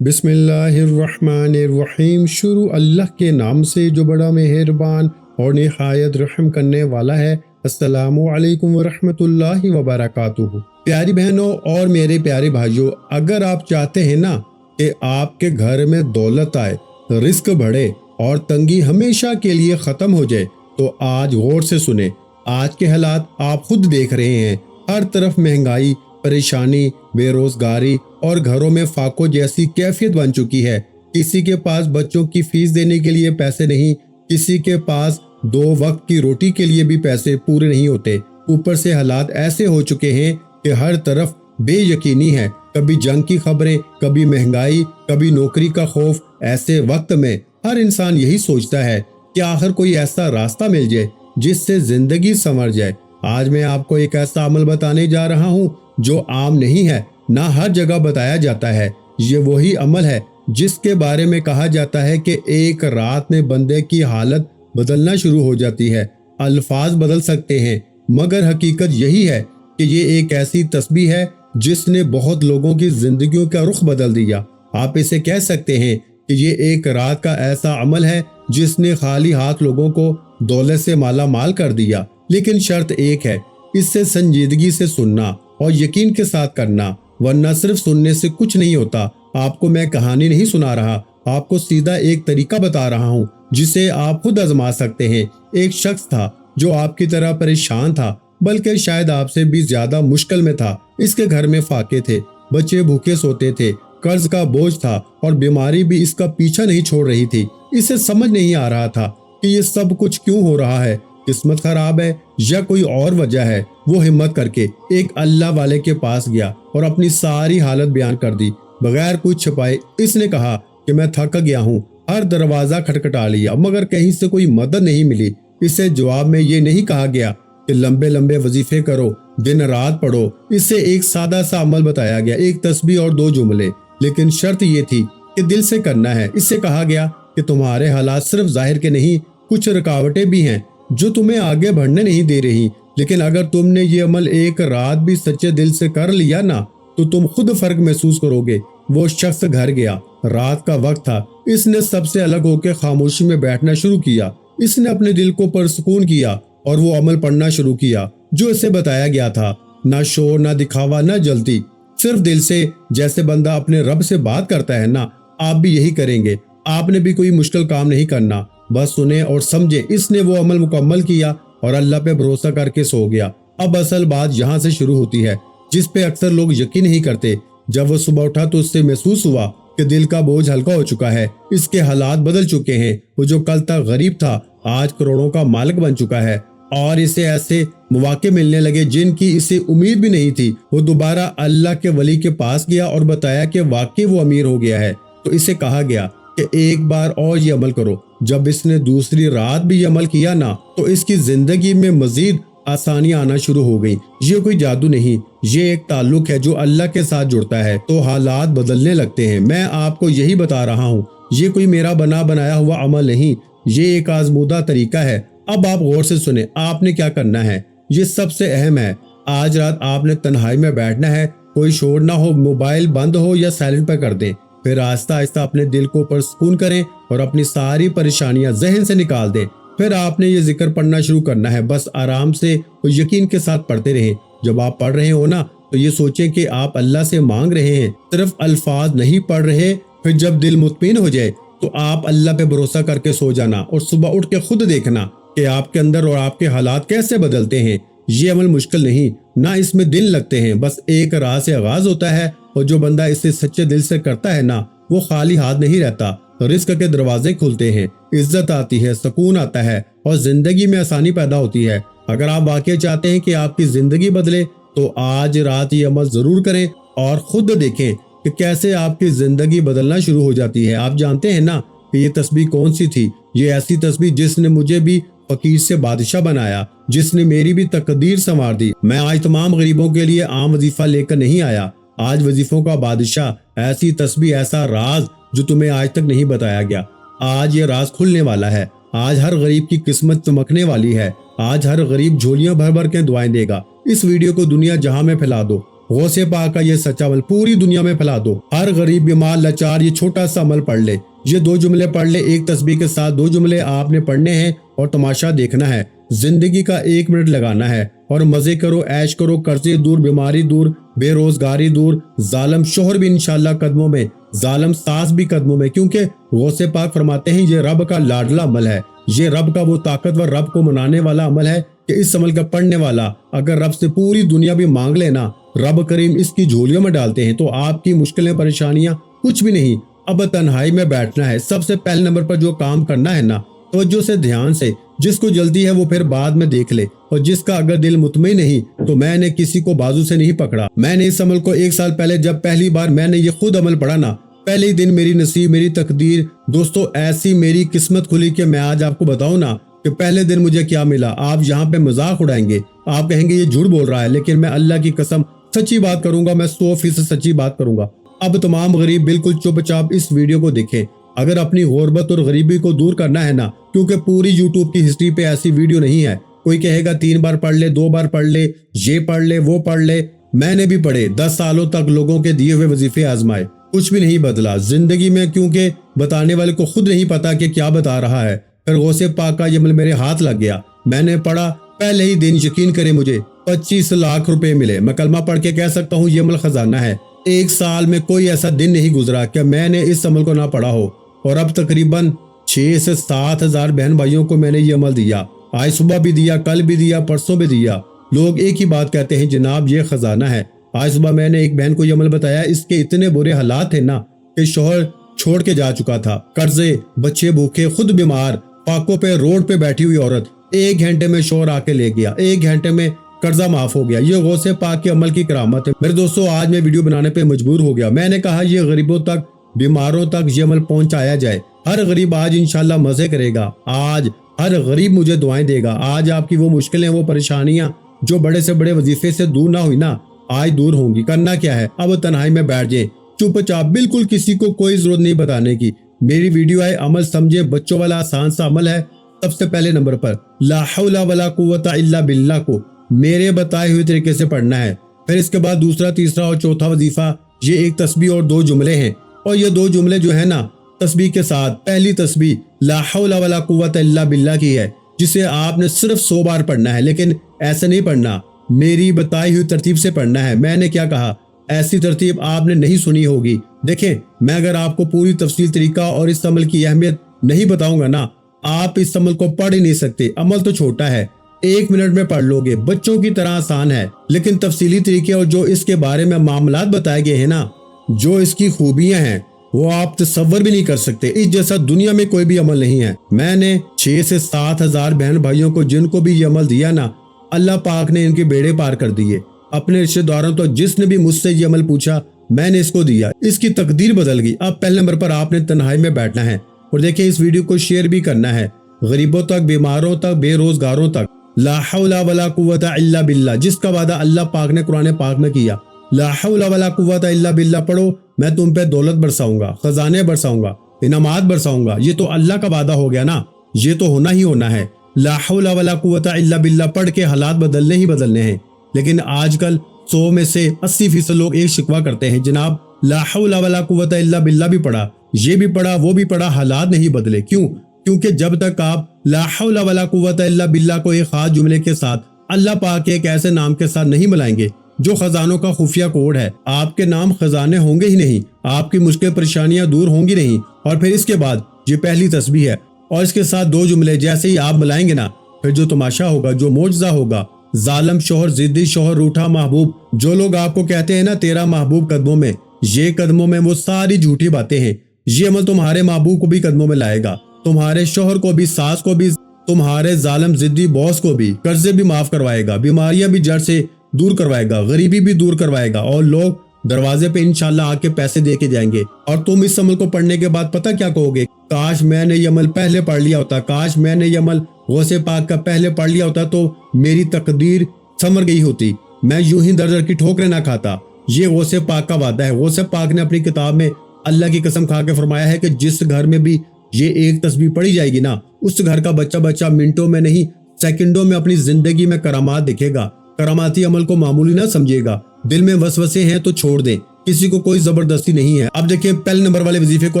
بسم اللہ الرحمن الرحیم۔ شروع اللہ کے نام سے جو بڑا مہربان اور نہایت رحم کرنے والا ہے۔ السلام علیکم ورحمۃ اللہ وبرکاتہ۔ پیاری بہنوں اور میرے پیارے بھائیوں، اگر آپ چاہتے ہیں نا کہ آپ کے گھر میں دولت آئے، رزق بڑھے اور تنگی ہمیشہ کے لیے ختم ہو جائے، تو آج غور سے سنیں۔ آج کے حالات آپ خود دیکھ رہے ہیں، ہر طرف مہنگائی، پریشانی، بے روزگاری اور گھروں میں فاقوں جیسی کیفیت بن چکی ہے۔ کسی کے پاس بچوں کی فیس دینے کے لیے پیسے نہیں، کسی کے پاس 2 وقت کی روٹی کے لیے بھی پیسے پورے نہیں ہوتے۔ اوپر سے حالات ایسے ہو چکے ہیں کہ ہر طرف بے یقینی ہے، کبھی جنگ کی خبریں، کبھی مہنگائی، کبھی نوکری کا خوف۔ ایسے وقت میں ہر انسان یہی سوچتا ہے کہ آخر کوئی ایسا راستہ مل جائے جس سے زندگی سنور جائے۔ آج میں آپ کو ایک ایسا عمل بتانے جا رہا ہوں جو عام نہیں ہے، نہ ہر جگہ بتایا جاتا ہے۔ یہ وہی عمل ہے جس کے بارے میں کہا جاتا ہے کہ ایک رات میں بندے کی حالت بدلنا شروع ہو جاتی ہے۔ الفاظ بدل سکتے ہیں، مگر حقیقت یہی ہے کہ یہ ایک ایسی تسبیح ہے جس نے بہت لوگوں کی زندگیوں کا رخ بدل دیا۔ آپ اسے کہہ سکتے ہیں کہ یہ ایک رات کا ایسا عمل ہے جس نے خالی ہاتھ لوگوں کو دولت سے مالا مال کر دیا۔ لیکن شرط ایک ہے، اس سے سنجیدگی سے سننا اور یقین کے ساتھ کرنا، ورنہ صرف سننے سے کچھ نہیں ہوتا۔ آپ کو میں کہانی نہیں سنا رہا، آپ کو سیدھا ایک طریقہ بتا رہا ہوں جسے آپ خود آزما سکتے ہیں۔ ایک شخص تھا جو آپ کی طرح پریشان تھا، بلکہ شاید آپ سے بھی زیادہ مشکل میں تھا۔ اس کے گھر میں فاقے تھے، بچے بھوکے سوتے تھے، قرض کا بوجھ تھا اور بیماری بھی اس کا پیچھا نہیں چھوڑ رہی تھی۔ اسے سمجھ نہیں آ رہا تھا کہ یہ سب کچھ کیوں ہو رہا ہے، قسمت خراب ہے یا کوئی اور وجہ ہے۔ وہ ہمت کر کے ایک اللہ والے کے پاس گیا اور اپنی ساری حالت بیان کر دی، بغیر کچھ چھپائے۔ اس نے کہا کہ میں تھک گیا ہوں، ہر دروازہ کھٹکھٹا لیا مگر کہیں سے کوئی مدد نہیں ملی۔ اسے جواب میں یہ نہیں کہا گیا کہ لمبے لمبے وظیفے کرو، دن رات پڑھو۔ اس سے ایک سادہ سا عمل بتایا گیا، ایک تسبیح اور 2 جملے، لیکن شرط یہ تھی کہ دل سے کرنا ہے۔ اس سے کہا گیا کہ تمہارے حالات صرف ظاہر کے نہیں، کچھ رکاوٹیں بھی ہیں جو تمہیں آگے بڑھنے نہیں دے رہی، لیکن اگر تم نے یہ عمل ایک رات بھی سچے دل سے کر لیا نا تو تم خود فرق محسوس کرو گے۔ وہ شخص گھر گیا، رات کا وقت تھا۔ اس نے سب سے الگ ہو کے خاموشی میں بیٹھنا شروع کیا۔ اس نے اپنے دل کو پرسکون کیا اور وہ عمل پڑھنا شروع کیا جو اسے بتایا گیا تھا۔ نہ شور، نہ دکھاوا، نہ جلتی، صرف دل سے، جیسے بندہ اپنے رب سے بات کرتا ہے نا۔ آپ بھی یہی کریں گے، آپ نے بھی کوئی مشکل کام نہیں کرنا، بس سنیں اور سمجھیں۔ اس نے وہ عمل مکمل کیا اور اللہ پہ بھروسہ کر کے سو گیا۔ اب اصل بات یہاں سے شروع ہوتی ہے جس پہ اکثر لوگ یقین نہیں کرتے۔ جب وہ صبح اٹھا تو اس سے محسوس ہوا کہ دل کا بوجھ ہلکا ہو چکا ہے، اس کے حالات بدل چکے ہیں۔ وہ جو کل تک غریب تھا آج کروڑوں کا مالک بن چکا ہے، اور اسے ایسے مواقع ملنے لگے جن کی اسے امید بھی نہیں تھی۔ وہ دوبارہ اللہ کے ولی کے پاس گیا اور بتایا کہ واقعی وہ امیر ہو گیا ہے۔ تو اسے کہا گیا کہ ایک بار اور یہ عمل کرو۔ جب اس نے دوسری رات بھی یہ عمل کیا نا تو اس کی زندگی میں مزید آسانیاں آنا شروع ہو گئیں۔ یہ کوئی جادو نہیں، یہ ایک تعلق ہے جو اللہ کے ساتھ جڑتا ہے تو حالات بدلنے لگتے ہیں۔ میں آپ کو یہی بتا رہا ہوں، یہ کوئی میرا بنایا ہوا عمل نہیں، یہ ایک آزمودہ طریقہ ہے۔ اب آپ غور سے سنیں، آپ نے کیا کرنا ہے، یہ سب سے اہم ہے۔ آج رات آپ نے تنہائی میں بیٹھنا ہے، کوئی شور نہ ہو، موبائل بند ہو یا سائلنٹ پہ کر دیں۔ پھر آہستہ آہستہ اپنے دل کو پرسکون کریں اور اپنی ساری پریشانیاں ذہن سے نکال دیں۔ پھر آپ نے یہ ذکر پڑھنا شروع کرنا ہے، بس آرام سے اور یقین کے ساتھ پڑھتے رہیں۔ جب آپ پڑھ رہے ہو نا تو یہ سوچیں کہ آپ اللہ سے مانگ رہے ہیں، صرف الفاظ نہیں پڑھ رہے۔ پھر جب دل مطمئن ہو جائے تو آپ اللہ پہ بھروسہ کر کے سو جانا اور صبح اٹھ کے خود دیکھنا کہ آپ کے اندر اور آپ کے حالات کیسے بدلتے ہیں۔ یہ عمل مشکل نہیں، نہ اس میں دن لگتے ہیں، بس ایک راہ سے آغاز ہوتا ہے، اور جو بندہ اسے سچے دل سے کرتا ہے نا وہ خالی ہاتھ نہیں رہتا۔ رزق کے دروازے کھلتے ہیں، عزت آتی ہے، سکون آتا ہے اور زندگی میں آسانی پیدا ہوتی ہے۔ اگر آپ واقعی چاہتے ہیں کہ آپ کی زندگی بدلے تو آج رات یہ عمل ضرور کریں اور خود دیکھیں کہ کیسے آپ کی زندگی بدلنا شروع ہو جاتی ہے۔ آپ جانتے ہیں نا کہ یہ تسبیح کون سی تھی؟ یہ ایسی تسبیح جس نے مجھے بھی فقیر سے بادشاہ بنایا، جس نے میری بھی تقدیر سنوار دی۔ میں آج تمام غریبوں کے لیے عام وظیفہ لے کر نہیں آیا، آج وظیفوں کا بادشاہ، ایسی تسبیح، ایسا راز جو تمہیں آج تک نہیں بتایا گیا۔ آج یہ راز کھلنے والا ہے، آج ہر غریب کی قسمت چمکنے والی ہے، آج ہر غریب جھولیاں بھر بھر کے دعائیں دے گا۔ اس ویڈیو کو دنیا جہاں میں پھیلا دو غوث پاک کا یہ سچا عمل پوری دنیا میں پھیلا دو. ہر غریب بیمار لاچار یہ چھوٹا سا عمل پڑھ لے. یہ 2 جملے پڑھ لے. ایک تسبیح کے ساتھ 2 جملے آپ نے پڑھنے ہیں اور تماشا دیکھنا ہے. زندگی کا 1 منٹ لگانا ہے اور مزے کرو، عیش کرو. قرضے دور، بیماری دور، بے روزگاری دور، ظالم شوہر بھی انشاءاللہ قدموں میں، ظالم ساس بھی قدموں میں. کیونکہ غوث پاک فرماتے ہیں یہ رب کا لاڈلا عمل ہے. یہ رب کا وہ طاقتور، رب کو منانے والا عمل ہے کہ اس عمل کا پڑھنے والا اگر رب سے پوری دنیا بھی مانگ لینا، رب کریم اس کی جھولیوں میں ڈالتے ہیں تو آپ کی مشکلیں، پریشانیاں کچھ بھی نہیں. اب تنہائی میں بیٹھنا ہے. سب سے پہلے نمبر پر جو کام کرنا ہے نا، توجہ سے، دھیان سے. جس کو جلدی ہے وہ پھر بعد میں دیکھ لے، اور جس کا اگر دل مطمئن نہیں تو میں نے کسی کو بازو سے نہیں پکڑا. میں نے اس عمل کو 1 سال پہلے جب پہلی بار میں نے یہ خود عمل پڑھا نا، پہلے ہی دن میری نصیب، میری تقدیر دوستو ایسی میری قسمت کھلی کہ میں آج آپ کو بتاؤں نا کہ پہلے دن مجھے کیا ملا. آپ یہاں پہ مذاق اڑائیں گے، آپ کہیں گے یہ جھوٹ بول رہا ہے، لیکن میں اللہ کی قسم سچی بات کروں گا. میں 100% سچی بات کروں گا. اب تمام غریب بالکل چپ چاپ اس ویڈیو کو دیکھیں. اگر اپنی غربت اور غریبی کو دور کرنا ہے نا، کیونکہ پوری یوٹیوب کی ہسٹری پہ ایسی ویڈیو نہیں ہے. کوئی کہے گا 3 بار پڑھ لے، 2 بار پڑھ لے، یہ پڑھ لے، وہ پڑھ لے. میں نے بھی پڑھے، 10 سالوں تک لوگوں کے دیے ہوئے وظیفے آزمائے، کچھ بھی نہیں بدلا زندگی میں، کیونکہ بتانے والے کو خود نہیں پتا کہ کیا بتا رہا ہے. پھر غوث پاک کا یہ عمل میرے ہاتھ لگ گیا. میں نے پڑھا، پہلے ہی دن یقین کرے مجھے 25 لاکھ روپے ملے. میں کلمہ پڑھ کے کہہ سکتا ہوں یہ عمل خزانہ ہے. 1 سال میں کوئی ایسا دن نہیں گزرا کہ میں نے اس عمل کو نہ پڑھا ہو. اور اب تقریباً 6 سے 7 ہزار بہن بھائیوں کو میں نے یہ عمل دیا. آج صبح بھی دیا، کل بھی دیا، پرسوں بھی دیا. لوگ ایک ہی بات کہتے ہیں جناب یہ خزانہ ہے. آج صبح میں نے ایک بہن کو یہ عمل بتایا. اس کے اتنے برے حالات تھے نا کہ شوہر چھوڑ کے جا چکا تھا، قرضے، بچے بھوکے، خود بیمار، فاقوں پہ روڈ پہ بیٹھی ہوئی عورت. 1 گھنٹے میں شوہر آ کے لے گیا، 1 گھنٹے میں قرضہ معاف ہو گیا. یہ غوث پاک کے عمل کی کرامت ہے. میرے دوستو آج میں ویڈیو بنانے پہ مجبور ہو گیا. میں نے کہا یہ غریبوں تک، بیماروں تک یہ عمل پہنچایا جائے. ہر غریب آج انشاءاللہ مزے کرے گا. آج ہر غریب مجھے دعائیں دے گا. آج آپ کی وہ مشکلیں، وہ پریشانیاں جو بڑے سے بڑے وظیفے سے دور نہ ہوئی نا، آج دور ہوں گی. کرنا کیا ہے، اب تنہائی میں بیٹھ جائیں چپ چاپ، بالکل کسی کو کوئی ضرورت نہیں بتانے کی. میری ویڈیو ہے، عمل سمجھے، بچوں والا آسان سا عمل ہے. سب سے پہلے نمبر پر لا حول ولا قوت الا باللہ کو میرے بتائے ہوئے طریقے سے پڑھنا ہے. پھر اس کے بعد دوسرا، تیسرا اور چوتھا وظیفہ یہ ایک تسبیح اور 2 جملے ہیں. اور یہ 2 جملے جو ہے نا تسبیح کے ساتھ، پہلی تسبیح لا حول ولا قوت الا باللہ کی ہے، جسے آپ نے صرف 100 بار پڑھنا ہے. لیکن ایسے نہیں پڑھنا، میری بتائی ہوئی ترتیب سے پڑھنا ہے. میں نے کیا کہا، ایسی ترتیب آپ نے نہیں سنی ہوگی. دیکھیں میں اگر آپ کو پوری تفصیل، طریقہ اور اس عمل کی اہمیت نہیں بتاؤں گا نا، آپ اس عمل کو پڑھ ہی نہیں سکتے. عمل تو چھوٹا ہے، 1 منٹ میں پڑھ لو گے، بچوں کی طرح آسان ہے. لیکن تفصیلی طریقے اور جو اس کے بارے میں معاملات بتائے گئے ہیں نا، جو اس کی خوبیاں ہیں، وہ آپ تصور بھی نہیں کر سکتے. اس جیسا دنیا میں کوئی بھی عمل نہیں ہے. میں نے 6 سے 7 ہزار بہن بھائیوں کو جن کو بھی یہ عمل دیا نا، اللہ پاک نے ان کے بیڑے پار کر دیے. اپنے رشتہ داروں تو جس نے بھی مجھ سے یہ عمل پوچھا میں نے اس کو دیا. اس کی تقدیر بدل گئی. اب پہلے نمبر پر آپ نے تنہائی میں بیٹھنا ہے اور دیکھیں اس ویڈیو کو شیئر بھی کرنا ہے، غریبوں تک، بیماروں تک، بے روزگاروں تک. لا حول ولا قوت الا باللہ، جس کا وعدہ اللہ پاک نے قرآن پاک میں کیا. لا حول ولا قوت الا باللہ پڑھو، میں تم پہ دولت برساؤں گا، خزانے برساؤں گا، انعامات برساؤں گا. یہ تو اللہ کا وعدہ ہو گیا نا، یہ تو ہونا ہی ہونا ہے. لا حول ولا قوت الا باللہ پڑھ کے حالات بدلنے ہی بدلنے ہیں. لیکن آج کل 100 میں سے 80% لوگ ایک شکوہ کرتے ہیں، جناب لا حول ولا قوت الا باللہ بھی پڑھا، یہ بھی پڑھا، وہ بھی پڑھا، حالات نہیں بدلے. کیوں؟ کیونکہ جب تک آپ لا حول ولا قوت الا باللہ کو ایک خاص جملے کے ساتھ، اللہ پاک کے ایک ایسے نام کے ساتھ نہیں ملائیں گے جو خزانوں کا خفیہ کوڈ ہے، آپ کے نام خزانے ہوں گے ہی نہیں، آپ کی مشکل پریشانیاں دور ہوں گی نہیں. اور پھر اس کے بعد یہ پہلی تسبیح ہے اور اس کے ساتھ 2 جملے جیسے ہی آپ ملائیں گے نا، پھر جو تماشا ہوگا، جو معجزہ ہوگا، ظالم شوہر، ضدی شوہر، روٹھا محبوب، جو لوگ آپ کو کہتے ہیں نا تیرا محبوب قدموں میں، یہ قدموں میں وہ ساری جھوٹی باتیں ہیں. یہ عمل تمہارے محبوب کو بھی قدموں میں لائے گا، تمہارے شوہر کو بھی، ساس کو بھی، تمہارے ظالم ضدی باس کو بھی. قرضے بھی معاف کروائے گا، بیماریاں بھی جڑ سے دور کروائے گا، غریبی بھی دور کروائے گا، اور لوگ دروازے پہ انشاءاللہ آ کے پیسے دے کے جائیں گے. اور تم اس عمل کو پڑھنے کے بعد پتہ کیا کہو گے، کاش میں نے یہ عمل پہلے پڑھ لیا ہوتا، کاش میں نے یہ عمل غوث پاک کا پہلے پڑھ لیا ہوتا تو میری تقدیر سنور گئی ہوتی، میں یوں ہی در در کی ٹھوکریں نہ کھاتا. یہ غوث پاک کا وعدہ ہے. غوث پاک نے اپنی کتاب میں اللہ کی قسم کھا کے فرمایا ہے کہ جس گھر میں بھی یہ ایک تسبیح پڑھی جائے گی نا، اس گھر کا بچہ منٹوں میں نہیں، سیکنڈوں میں اپنی زندگی میں کرامات دیکھے گا. کراماتی عمل کو معمولی نہ سمجھے گا. دل میں وسوسے ہیں تو چھوڑ دیں، کسی کو کوئی زبردستی نہیں ہے۔ اب دیکھیں پہلے نمبر والے وظیفے کو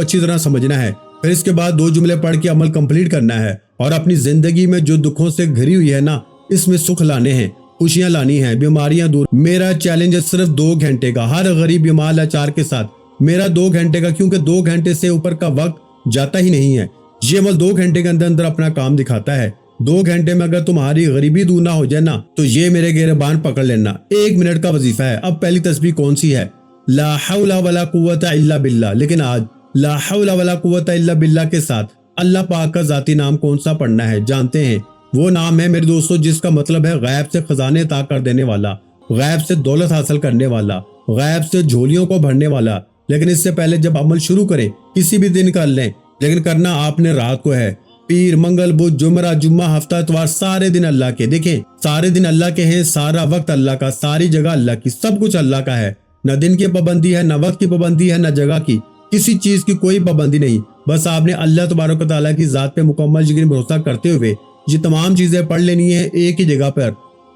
اچھی طرح سمجھنا ہے، پھر اس کے بعد 2 جملے پڑھ کے عمل کمپلیٹ کرنا ہے، اور اپنی زندگی میں جو دکھوں سے گھری ہوئی ہے نا، اس میں سکھ لانے ہیں، خوشیاں لانی ہیں، بیماریاں دور۔ میرا چیلنج ہے صرف 2 گھنٹے کا، ہر غریب بیمار لاچار کے ساتھ میرا 2 گھنٹے کا، کیونکہ 2 گھنٹے سے اوپر کا وقت جاتا ہی نہیں ہے۔ یہ عمل 2 گھنٹے کے اندر اپنا کام دکھاتا ہے۔ 2 گھنٹے میں اگر تمہاری غریبی دور نہ ہو جائے نا، تو یہ میرے گریبان پکڑ لینا، 1 منٹ کا وظیفہ ہے۔ اب پہلی تسبیح کون سی ہے؟ لا حول ولا قوت الا باللہ، لیکن آج لا حول ولا قوت الا باللہ کے ساتھ اللہ پاک کا ذاتی نام کون سا پڑھنا ہے جانتے ہیں؟ وہ نام ہے میرے دوستو جس کا مطلب ہے غیب سے خزانے عطا کر دینے والا، غیب سے دولت حاصل کرنے والا، غیب سے جھولیوں کو بھرنے والا۔ لیکن اس سے پہلے جب عمل شروع کریں کسی بھی دن کر لیں، لیکن کرنا آپ نے رات کو ہے۔ پیر، منگل، بدھ، جمعہ، ہفتہ، اتوار، سارے دن اللہ کے، دیکھیں سارے دن اللہ کے ہیں، سارا وقت اللہ کا، ساری جگہ اللہ کی، سب کچھ اللہ کا ہے۔ نہ دن کی پابندی ہے، نہ وقت کی پابندی ہے، نہ جگہ کی، کسی چیز کی کوئی پابندی نہیں۔ بس آپ نے اللہ تبارک و تعالیٰ کی ذات پہ مکمل یقین بھروسہ کرتے ہوئے یہ تمام چیزیں پڑھ لینی ہیں ایک ہی جگہ پر۔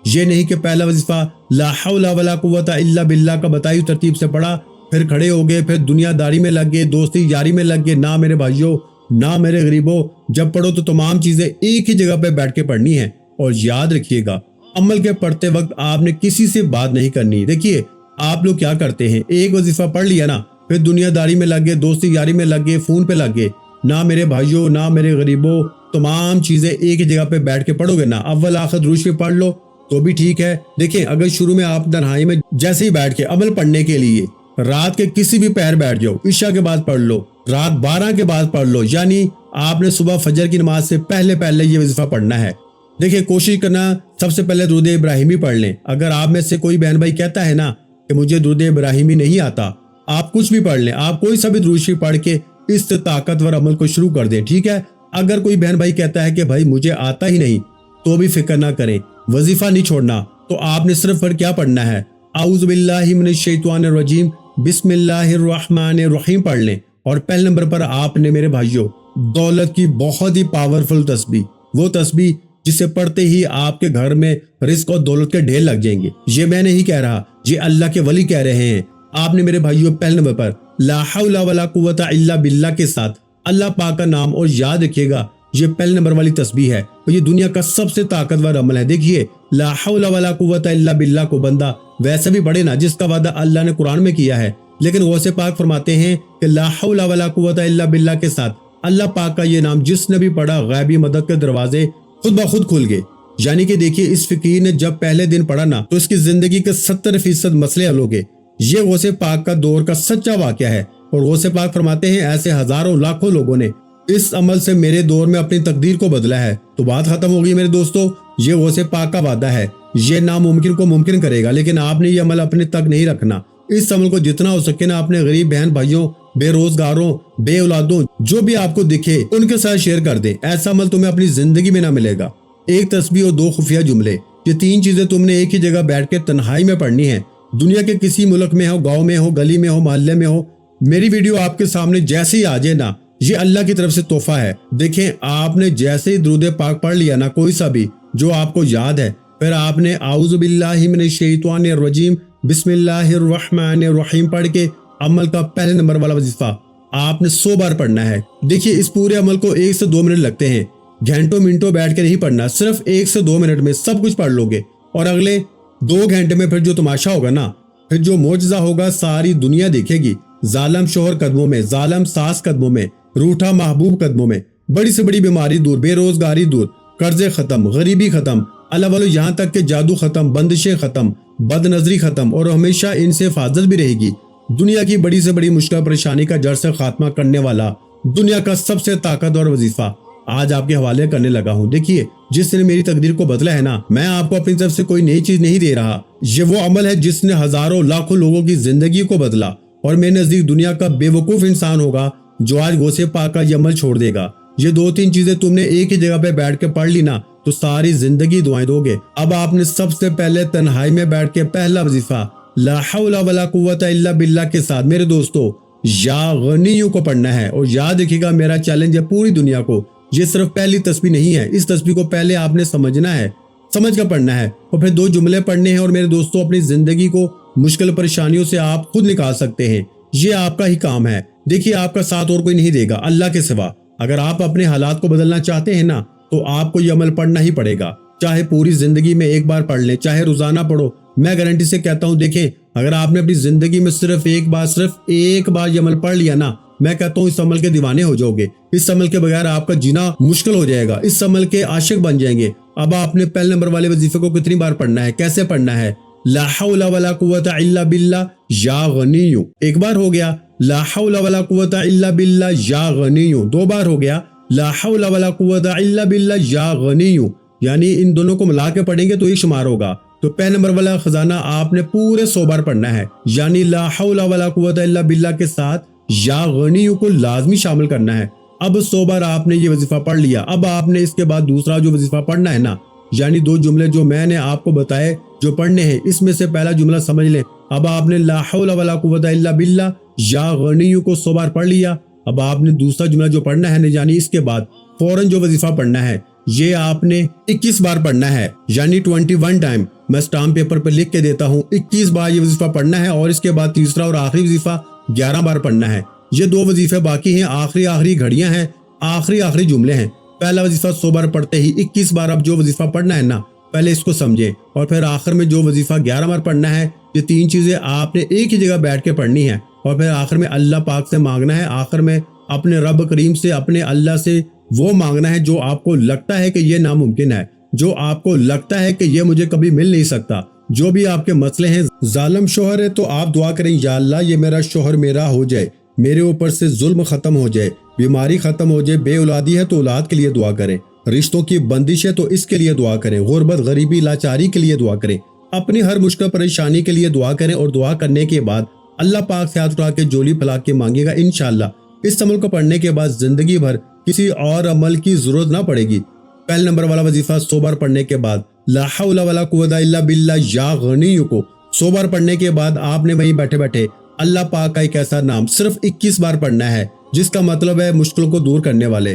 یہ نہیں کہ پہلا وظیفہ لا حول ولا قوت الا باللہ کا بتائی ترتیب سے پڑھا، پھر کھڑے ہو گئے، پھر دنیا داری میں لگ گئے، دوستی یاری میں لگ گئے۔ نہ میرے بھائیوں، نہ میرے غریبوں، جب پڑھو تو تمام چیزیں ایک ہی جگہ پہ بیٹھ کے پڑھنی ہیں۔ اور یاد رکھیے گا، عمل کے پڑھتے وقت آپ نے کسی سے بات نہیں کرنی۔ دیکھیے آپ لوگ کیا کرتے ہیں، ایک وظیفہ پڑھ لیا نا، پھر دنیا داری میں لگ گئے، دوستی یاری میں لگ گئے، فون پہ لگ گئے۔ نہ میرے بھائیوں، نہ میرے غریبوں، تمام چیزیں ایک ہی جگہ پہ بیٹھ کے پڑھو گے نا، اول آخر درود شریف پڑھ لو تو بھی ٹھیک ہے۔ دیکھیں اگر شروع میں آپ تنہائی میں جیسے ہی بیٹھ کے عمل پڑھنے کے لیے رات کے کسی بھی پہر بیٹھ جاؤ، عشاء کے بعد پڑھ لو، رات 12 کے بعد پڑھ لو، یعنی آپ نے صبح فجر کی نماز سے پہلے یہ وظیفہ پڑھنا ہے۔ دیکھیں کوشش کرنا سب سے پہلے درود ابراہیمی پڑھ لیں۔ اگر آپ میں سے کوئی بہن بھائی کہتا ہے نا کہ مجھے درود ابراہیمی نہیں آتا، آپ کچھ بھی پڑھ لیں، آپ کوئی سا بھی درود شریف پڑھ کے اس طاقتور عمل کو شروع کر دیں، ٹھیک ہے۔ اگر کوئی بہن بھائی کہتا ہے کہ بھائی مجھے آتا ہی نہیں، تو بھی فکر نہ کریں، وظیفہ نہیں چھوڑنا، تو آپ نے صرف کیا پڑھنا ہے؟ اعوذ باللہ من الشیطان الرجیم بسم اللہ الرحمن الرحیم پڑھ لیں۔ اور پہلے نمبر پر آپ نے میرے بھائیوں دولت کی بہت ہی پاورفل تسبیح، وہ تسبیح جسے پڑھتے ہی آپ کے گھر میں رزق اور دولت کے ڈھیر لگ جائیں گے۔ یہ میں نہیں کہہ رہا، یہ اللہ کے ولی کہہ رہے ہیں۔ آپ نے میرے بھائیوں پہلے نمبر پر لا حول ولا قوت الا باللہ کے ساتھ اللہ پاک کا نام، اور یاد رکھیے گا یہ پہلے نمبر والی تسبیح ہے اور یہ دنیا کا سب سے طاقتور عمل ہے۔ دیکھیے لا حول ولا قوت الا باللہ کو بندہ ویسے بھی پڑھے نا جس کا وعدہ اللہ نے قرآن میں کیا ہے، لیکن غوث پاک فرماتے ہیں کہ لا حول ولا قوت الا باللہ کے ساتھ اللہ پاک کا یہ نام جس نے بھی پڑھا، غیبی مدد کے دروازے خود بخود کھل گئے۔ یعنی کہ دیکھیے اس فقیر نے جب پہلے دن پڑھا نا تو اس کی زندگی کے 70% مسئلے حل ہو گئے۔ یہ غوث پاک کا دور کا سچا واقعہ ہے، اور غوث پاک فرماتے ہیں ایسے ہزاروں لاکھوں لوگوں نے اس عمل سے میرے دور میں اپنی تقدیر کو بدلا ہے۔ تو بات ختم ہو گئی میرے دوستو، یہ غوث پاک کا وعدہ ہے، یہ ناممکن کو ممکن کرے گا، لیکن آپ نے یہ عمل اپنے تک نہیں رکھنا۔ اس عمل کو جتنا ہو سکے نا اپنے غریب بہن بھائیوں، بے روزگاروں، بے اولادوں، جو بھی آپ کو دکھے ان کے ساتھ شیئر کر دیں۔ ایسا عمل تمہیں اپنی زندگی میں نہ ملے گا۔ ایک تسبیح اور 2 خفیہ جملے، یہ 3 چیزیں تم نے ایک ہی جگہ بیٹھ کے تنہائی میں پڑھنی ہے۔ دنیا کے کسی ملک میں ہو، گاؤں میں ہو، گلی میں ہو، محلے میں ہو، میری ویڈیو آپ کے سامنے جیسے ہی آ جائے نا، یہ اللہ کی طرف سے تحفہ ہے۔ دیکھیں آپ نے جیسے ہی درود پاک پڑھ لیا نا، کوئی سا بھی جو آپ کو یاد ہے، پھر آپ نے اعوذ باللہ من الشیطان الرجیم بسم اللہ الرحمن الرحیم پڑھ کے عمل کا پہلے نمبر والا وظیفہ آپ نے 100 بار پڑھنا ہے۔ دیکھیے اس پورے عمل کو 1 سے 2 منٹ لگتے ہیں، گھنٹوں منٹوں بیٹھ کے نہیں پڑھنا، صرف 1 سے 2 منٹ میں سب کچھ پڑھ لو گے، اور اگلے 2 گھنٹے میں پھر جو تماشا ہوگا نا، پھر جو معجزہ ہوگا ساری دنیا دیکھے گی۔ ظالم شوہر قدموں میں، ظالم ساس قدموں میں، روٹھا محبوب قدموں میں، بڑی سے بڑی بیماری دور، بے روزگاری دور، قرضے ختم، غریبی ختم، اللہ والو یہاں تک کہ جادو ختم، بندشیں ختم، بد نظری ختم، اور ہمیشہ ان سے حفاظت بھی رہے گی۔ دنیا کی بڑی سے بڑی مشکل پریشانی کا جڑ سے خاتمہ کرنے والا دنیا کا سب سے طاقتور وظیفہ آج آپ کے حوالے کرنے لگا ہوں۔ دیکھیے جس نے میری تقدیر کو بدلا ہے نا، میں آپ کو اپنی طرف سے کوئی نئی چیز نہیں دے رہا، یہ وہ عمل ہے جس نے ہزاروں لاکھوں لوگوں کی زندگی کو بدلا، اور میرے نزدیک دنیا کا بے وقوف انسان ہوگا جو آج غوث پاک کا یہ عمل چھوڑ دے گا۔ یہ 2-3 چیزیں تم نے ایک ہی جگہ پہ بیٹھ کے پڑھ لی نا تو ساری زندگی دعائیں دو گے۔ اب آپ نے سب سے پہلے تنہائی میں بیٹھ کے پہلا وظیفہ لا حول ولا قوت الا باللہ کے ساتھ میرے دوستو یا غنیوں کو پڑھنا ہے، اور یاد رکھیے گا میرا چیلنج ہے پوری دنیا کو، یہ صرف پہلی تسبیح نہیں ہے، اس تسبیح کو پہلے آپ نے سمجھنا ہے، سمجھ کر پڑھنا ہے، اور پھر 2 جملے پڑھنے ہیں، اور میرے دوستو اپنی زندگی کو مشکل پریشانیوں سے آپ خود نکال سکتے ہیں، یہ آپ کا ہی کام ہے۔ دیکھیے آپ کا ساتھ اور کوئی نہیں دے گا اللہ کے سوا۔ اگر آپ اپنے حالات کو بدلنا چاہتے ہیں نا تو آپ کو یہ عمل پڑھنا ہی پڑے گا، چاہے پوری زندگی میں ایک بار پڑھ لیں، چاہے روزانہ پڑھو۔ میں گارنٹی سے کہتا ہوں، دیکھیں اگر آپ نے اپنی زندگی میں صرف ایک بار یہ عمل پڑھ لیا نا، میں کہتا ہوں اس عمل کے دیوانے ہو جاؤ گے۔ اس عمل کے بغیر آپ کا جینا مشکل ہو جائے گا، اس عمل کے عاشق بن جائیں گے۔ اب آپ نے پہلے نمبر والے وظیفے کو کتنی بار پڑھنا ہے، کیسے پڑھنا ہے؟ لا حول ولا قوت الا باللہ یا غنی، ایک بار ہو گیا۔ لا حول ولا قوت الا باللہ یا غنی، دو بار ہو گیا۔ لا حول ولا قوت الا باللہ یا غنی، یعنی ان دونوں کو ملا کے پڑھیں گے تو یہ شمار ہوگا۔ تو پہلے نمبر والا خزانہ آپ نے پورے 100 بار پڑھنا ہے، یعنی لا حول ولا قوت الا باللہ کے ساتھ یا غنی کو لازمی شامل کرنا ہے۔ اب 100 بار آپ نے یہ وظیفہ پڑھ لیا، اب آپ نے اس کے بعد دوسرا جو وظیفہ پڑھنا ہے نا، یعنی 2 جملے جو میں نے آپ کو بتائے جو پڑھنے ہیں، اس میں سے پہلا جملہ سمجھ لیں۔ اب آپ نے لا حول ولا قوت الا باللہ یا غنی کو 100 بار پڑھ لیا۔ اب آپ نے دوسرا جملہ جو پڑھنا ہے، یعنی اس کے بعد فوراً جو وظیفہ پڑھنا ہے، یہ آپ نے 21 بار پڑھنا ہے، یعنی 21 ٹائم۔ میں اسٹامپ پیپر پہ لکھ کے دیتا ہوں، 21 بار یہ وظیفہ پڑھنا ہے، اور اس کے بعد تیسرا اور آخری وظیفہ 11 بار پڑھنا ہے۔ یہ 2 وظیفے باقی ہیں، آخری گھڑیاں ہیں، آخری جملے ہیں۔ پہلا وظیفہ 100 بار پڑھتے ہی 21 بار اب جو وظیفہ پڑھنا ہے نا، پہلے اس کو سمجھیں، اور پھر آخر میں جو وظیفہ 11 بار پڑھنا ہے، یہ 3 چیزیں آپ نے ایک ہی جگہ بیٹھ کے پڑھنی ہے، اور پھر آخر میں اللہ پاک سے مانگنا ہے، آخر میں اپنے رب کریم سے، اپنے اللہ سے وہ مانگنا ہے جو آپ کو لگتا ہے کہ یہ ناممکن ہے، جو آپ کو لگتا ہے کہ یہ مجھے کبھی مل نہیں سکتا۔ جو بھی آپ کے مسئلے ہیں، ظالم شوہر ہے تو آپ دعا کریں، یا اللہ یہ میرا شوہر میرا ہو جائے، میرے اوپر سے ظلم ختم ہو جائے، بیماری ختم ہو جائے، بے اولادی ہے تو اولاد کے لیے دعا کریں، رشتوں کی بندش ہے تو اس کے لیے دعا کریں، غربت غریبی لاچاری کے لیے دعا کریں، اپنی ہر مشکل پریشانی کے لیے دعا کریں، اور دعا کرنے کے بعد اللہ پاک سے ہاتھ اٹھا کے جولی پھیلا کے مانگے گا، انشاءاللہ اس عمل کو پڑھنے کے بعد زندگی بھر کسی اور عمل کی ضرورت نہ پڑے گی۔ پہلے نمبر والا وظیفہ 100 بار پڑھنے کے بعد لا حول ولا قوت الا باللہ یا غنی کو 100 بار پڑھنے کے بعد آپ نے وہیں بیٹھے بیٹھے اللہ پاک کا ایک ایسا نام صرف 21 بار پڑھنا ہے، جس کا مطلب ہے مشکلوں کو دور کرنے والے،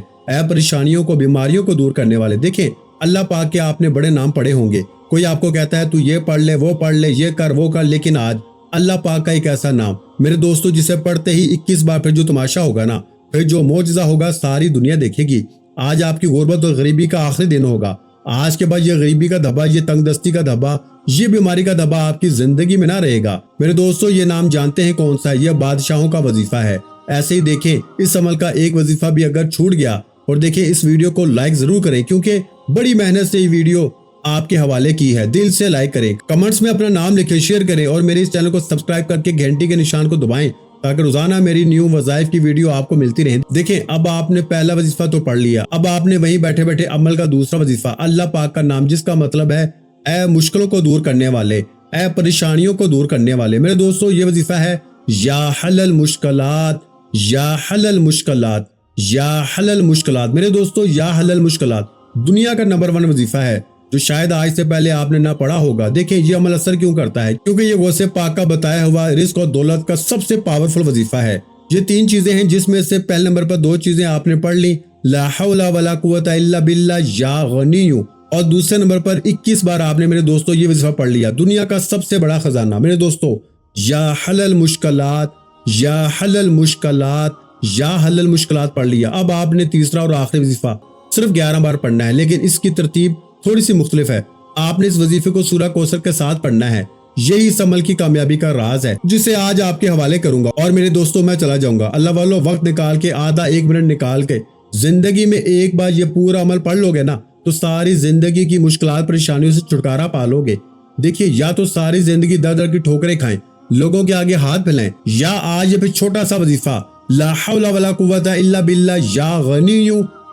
پریشانیوں کو، بیماریوں کو دور کرنے والے۔ دیکھیں اللہ پاک کے آپ نے بڑے نام پڑھے ہوں گے، کوئی آپ کو کہتا ہے تو یہ پڑھ لے، وہ پڑھ لے، یہ کر وہ کر، لیکن آج اللہ پاک کا ایک ایسا نام میرے دوستو جسے پڑھتے ہی 21 بار پھر جو تماشا ہوگا نا، پھر جو معجزہ ہوگا ساری دنیا دیکھے گی۔ آج آپ کی غربت اور غریبی کا آخری دن ہوگا، آج کے بعد یہ غریبی کا دھبا، یہ تنگ دستی کا دھبا، یہ بیماری کا دھبا آپ کی زندگی میں نہ رہے گا۔ میرے دوستو یہ نام جانتے ہیں کون سا ہے؟ یہ بادشاہوں کا وظیفہ ہے۔ ایسے ہی دیکھیں اس عمل کا ایک وظیفہ بھی اگر چھوٹ گیا، اور دیکھیں اس ویڈیو کو لائک ضرور کریں، کیونکہ بڑی محنت سے یہ ویڈیو آپ کے حوالے کی ہے، دل سے لائک کریں، کمنٹس میں اپنا نام لکھیں، شیئر کریں، اور میرے اس چینل کو سبسکرائب کر کے گھنٹی کے نشان کو دبائیں تاکہ روزانہ میری نیو وظائف کی ویڈیو آپ کو ملتی رہیں۔ دیکھیں اب آپ نے پہلا وظیفہ تو پڑھ لیا، اب آپ نے وہیں بیٹھے بیٹھے عمل کا دوسرا وظیفہ اللہ پاک کا نام، جس کا مطلب ہے اے مشکلوں کو دور کرنے والے، اے پریشانیوں کو دور کرنے والے۔ میرے دوستو یہ وظیفہ ہے یا حل المشکلات، یا حل المشکلات، یا حل المشکلات۔ میرے دوستو یا حل المشکلات دنیا کا نمبر 1 وظیفہ ہے، جو شاید آج سے پہلے آپ نے نہ پڑھا ہوگا۔ دیکھیں یہ عمل اثر کیوں کرتا ہے؟ کیونکہ یہ غوث پاک کا بتایا ہوا رزق اور دولت کا سب سے پاورفل وظیفہ ہے۔ یہ 3 چیزیں ہیں جس میں سے پہلے نمبر پر 2 چیزیں آپ نے پڑھ لی، لا حول ولا قوت الا باللہ یا غنی، اور دوسرے نمبر پر 21 بار آپ نے میرے دوستو یہ وظیفہ پڑھ لیا، دنیا کا سب سے بڑا خزانہ۔ میرے دوستو یا حل المشکلات، یا حل المشکلات، یا حل المشکلات پڑھ لیا۔ اب آپ نے تیسرا اور آخری وظیفہ صرف 11 بار پڑھنا ہے، لیکن اس کی ترتیب تھوڑی سی مختلف ہے۔ آپ نے اس وظیفے کو سورہ کوثر کے ساتھ پڑھنا ہے، یہی اس عمل کی کامیابی کا راز ہے، جسے آج آپ کے حوالے کروں گا۔ اور میرے دوستوں میں چلا جاؤں گا، اللہ والو وقت نکال کے آدھا 1 منٹ نکال کے زندگی میں ایک بار یہ پورا عمل پڑھ لو گے نا، تو ساری زندگی کی مشکلات پریشانیوں سے چھٹکارا پا لو گے۔ دیکھیے یا تو ساری زندگی در در کی ٹھوکریں کھائیں، لوگوں کے آگے ہاتھ پھیلائیں، یا آج یہ پھر چھوٹا سا وظیفہ لا حول ولا قوت الا باللہ یا غنی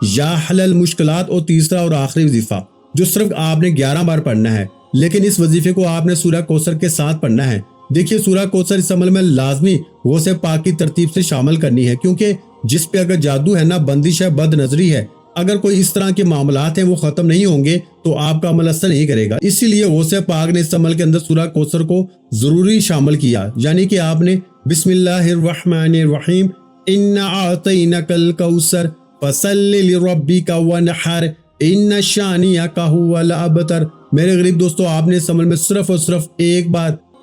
یا حل المشکلات، اور تیسرا اور آخری وظیفہ جو صرف آپ نے 11 بار پڑھنا ہے، لیکن اس وظیفے کو آپ نے سورہ کوثر کے ساتھ پڑھنا ہے۔ دیکھیے سورہ کوثر اس عمل میں لازمی غوث پاک کی ترتیب سے شامل کرنی ہے، کیونکہ جس پہ اگر جادو ہے نا، بندش ہے، بد نظری ہے، اگر کوئی اس طرح کے معاملات ہیں وہ ختم نہیں ہوں گے تو آپ کا عمل اثر نہیں کرے گا۔ اسی لیے غوث پاک نے اس عمل کے اندر سورہ کوثر کو ضروری شامل کیا، یعنی کہ آپ نے بسم اللہ الرحمن الرحیم انا اعطیناک الکوثر فصل لربک وانحر ان شانیک ھو الابتر۔ میرے غریب دوستو آپ نے اس عمل میں صرف اور صرف ایک بار